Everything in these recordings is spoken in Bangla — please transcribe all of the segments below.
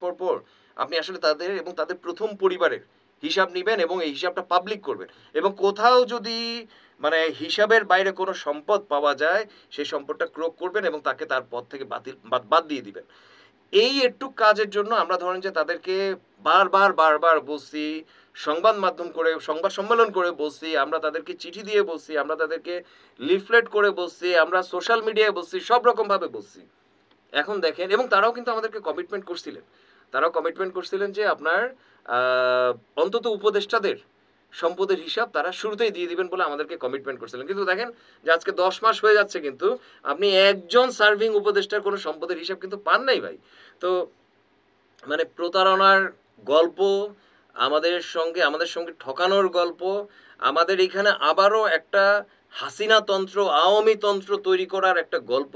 পর পর আপনি আসলে তাদের এবং তাদের প্রথম পরিবারের হিসাব নিবেন এবং এই হিসাবটা পাবলিক করবেন। এবং কোথাও যদি মানে হিসাবের বাইরে কোনো সম্পদ পাওয়া যায়, সেই সম্পদটা ক্রোক করবেন এবং তাকে তার পদ থেকে বাদ দিয়ে দিবেন। এই একটু কাজের জন্য আমরা ধরেন যে তাদেরকে বারবার বলছি, সংবাদ মাধ্যম করে, সংবাদ সম্মেলন করে বলছি, আমরা তাদেরকে চিঠি দিয়ে বলছি, আমরা তাদেরকে লিফলেট করে বলছি, আমরা সোশ্যাল মিডিয়ায় বলছি, সব রকম ভাবে বলছি। এখন দেখেন, এবং তারাও কিন্তু আমাদেরকে কমিটমেন্ট করছিলেন, তারাও কমিটমেন্ট করছিলেন যে আপনার অন্তত উপদেষ্টাদের সম্পদের হিসাব তারা শুরুতেই দিয়ে দিবেন বলে আমাদেরকে কমিটমেন্ট করছিলেন। কিন্তু দেখেন যে আজকে 10 মাস হয়ে যাচ্ছে, কিন্তু আপনি একজন সার্ভিং উপদেষ্টার কোনো সম্পদের হিসাব কিন্তু পান নাই ভাই। তো মানে প্রতারণার গল্প, আমাদের সঙ্গে ঠকানোর গল্প, আমাদের এখানে আবারও একটা হাসিনা তন্ত্র, আওয়ামী তন্ত্র তৈরি করার একটা গল্প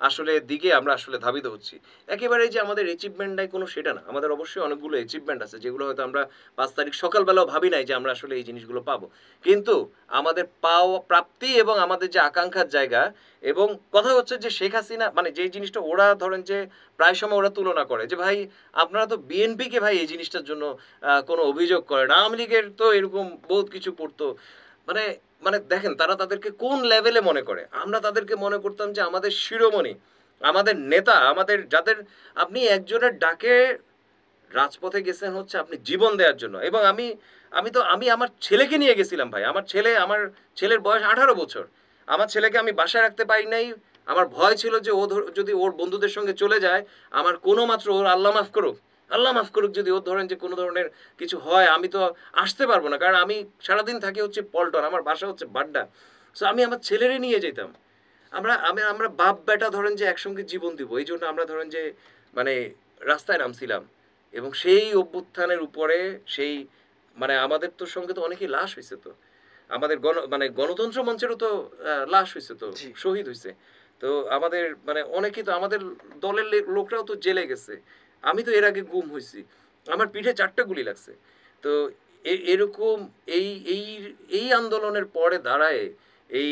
আসলে দিকে আমরা আসলে ধাবিত হচ্ছি। একেবারে যে আমাদের অ্যাচিভমেন্ট নাই কোনো, সেটা না, আমাদের অবশ্যই অনেকগুলো অ্যাচিভমেন্ট আছে যেগুলো হয়তো আমরা 5 তারিখ সকালবেলাও ভাবি নাই যে আমরা আসলে এই জিনিসগুলো পাবো। কিন্তু আমাদের পাওয়া প্রাপ্তি এবং আমাদের যে আকাঙ্ক্ষার জায়গা, এবং কথা হচ্ছে যে শেখ হাসিনা মানে যে জিনিসটা ওরা ধরেন যে প্রায় সময় ওরা তুলনা করে যে ভাই আপনারা তো বিএনপিকে ভাই এই জিনিসটার জন্য কোনো অভিযোগ করেন, আওয়ামী লীগের তো এরকম বহুত কিছু করতো। মানে মানে দেখেন তারা তাদেরকে কোন লেভেলে মনে করে। আমরা তাদেরকে মনে করতাম যে আমাদের শিরোমণি, আমাদের নেতা, আমাদের যাদের আপনি একজনের ডাকে রাজপথে গেছেন হচ্ছে আপনি জীবন দেওয়ার জন্য। এবং আমি আমার ছেলেকে নিয়ে গেছিলাম ভাই। আমার ছেলের বয়স 18 বছর। আমার ছেলেকে আমি বাসায় রাখতে পারি নাই। আমার ভয় ছিল যে ও যদি ওর বন্ধুদের সঙ্গে চলে যায়, আমার কোনো মাত্র ওর আল্লাহ মাফ করুক, আল্লাহ মাফ করুক, যদি ওর ধরেন যে কোনো ধরনের কিছু হয়, আমি তো আসতে পারবো না, কারণ আমি সারাদিন থাকি হচ্ছে পল্টন, আমার বাসা হচ্ছে বাড্ডা। সো আমি আমার ছেলেরে নিয়ে যেতাম। আমরা বাপ বেটা ধরেন যে একসঙ্গে জীবন দিব, এই জন্য আমরা ধরেন যে মানে রাস্তায় নামছিলাম। এবং সেই অভ্যুত্থানের উপরে সেই মানে আমাদের তো সঙ্গে তো অনেকেই লাশ হয়েছে, তো আমাদের গণতন্ত্র মঞ্চেরও তো লাশ হয়েছে, তো জি। শহীদ হয়েছে। তো আমাদের মানে অনেকেই তো আমাদের দলের লোকরাও তো জেলে গেছে। আমি তো এর আগে গুম হয়েছি, আমার পিঠে 4টা গুলি লাগছে। তো এরকম এই এই এই আন্দোলনের পরে দাঁড়ায়, এই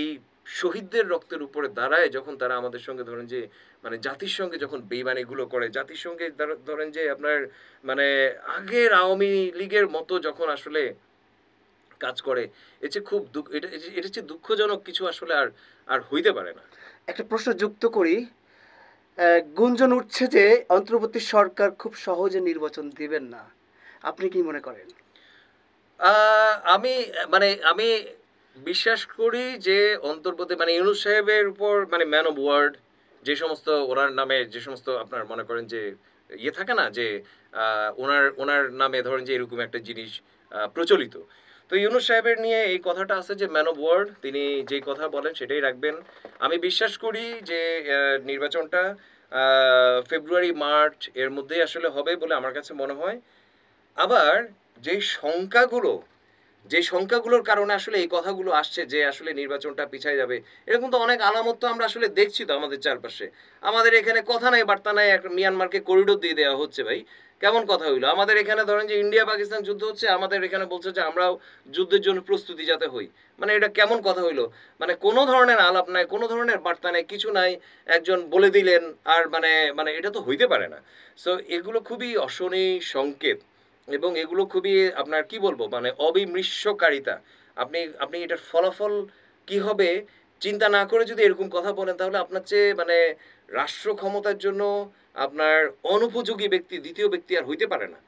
শহীদদের রক্তের উপরে দাঁড়ায় যখন তারা আমাদের সঙ্গে ধরেন যে মানে জাতির সঙ্গে যখন বেইমানিগুলো করে, জাতির সঙ্গে ধরেন যে আপনার মানে আগের আওয়ামী লীগের মতো যখন আসলে কাজ করে, এর চেয়ে খুব এটা হচ্ছে দুঃখজনক কিছু আসলে আর আর হইতে পারে না। একটা প্রশ্ন যুক্ত করি। গুঞ্জন উঠছে যে অন্তর্বর্তী সরকার খুব সহজে নির্বাচন দিবেন না। আপনি কি মনে করেন? আমি বিশ্বাস করি যে অন্তর্বর্তী মানে ইউনূস সাহেবের উপর মানে ম্যান অফ ওয়ার্ড, যে সমস্ত ওনার নামে যে সমস্ত আপনার মনে করেন যে ইয়ে থাকে না যে ওনার ওনার নামে ধরেন যে এরকম একটা জিনিস প্রচলিত। তো ইউনূস সাহেবের নিয়ে এই কথাটা আছে যে ম্যান অফ ওয়ার্ড, তিনি যেই কথা বলেন সেটাই রাখবেন। আমি বিশ্বাস করি যে নির্বাচনটা ফেব্রুয়ারি মার্চ এর মধ্যেই আসলে হবে বলে আমার কাছে মনে হয়। আবার যেই সংখ্যাগুলো যে সংখ্যাগুলোর কারণে আসলে এই কথাগুলো আসছে যে আসলে নির্বাচনটা পিছায় যাবে, এরকম তো অনেক আলামত তো আমরা আসলে দেখছি তো আমাদের চারপাশে। আমাদের এখানে কথা নাই বার্তা নাই, একটা মিয়ানমারকে করিডোর দিয়ে দেওয়া হচ্ছে ভাই, কেমন কথা হইলো? আমাদের এখানে ধরেন যে ইন্ডিয়া পাকিস্তান যুদ্ধ হচ্ছে, আমাদের এখানে বলছে যে আমরাও যুদ্ধের জন্য প্রস্তুতি যাতে হই। মানে এটা কেমন কথা হইলো? মানে কোনো ধরনের আলাপ নাই, কোনো ধরনের বার্তা নাই, কিছু নাই, একজন বলে দিলেন আর মানে মানে এটা তো হইতে পারে না। সো এগুলো খুবই অশনি সংকেত, এবং এগুলো খুবই আপনার কি বলবো মানে অবিমৃষ্যকারিতা। আপনি আপনি এটার ফলাফল কি হবে চিন্তা না করে যদি এরকম কথা বলেন, তাহলে আপনার চেয়ে রাষ্ট্র ক্ষমতার জন্য আপনার অনুপযোগী ব্যক্তি দ্বিতীয় ব্যক্তি আর হইতে পারে না।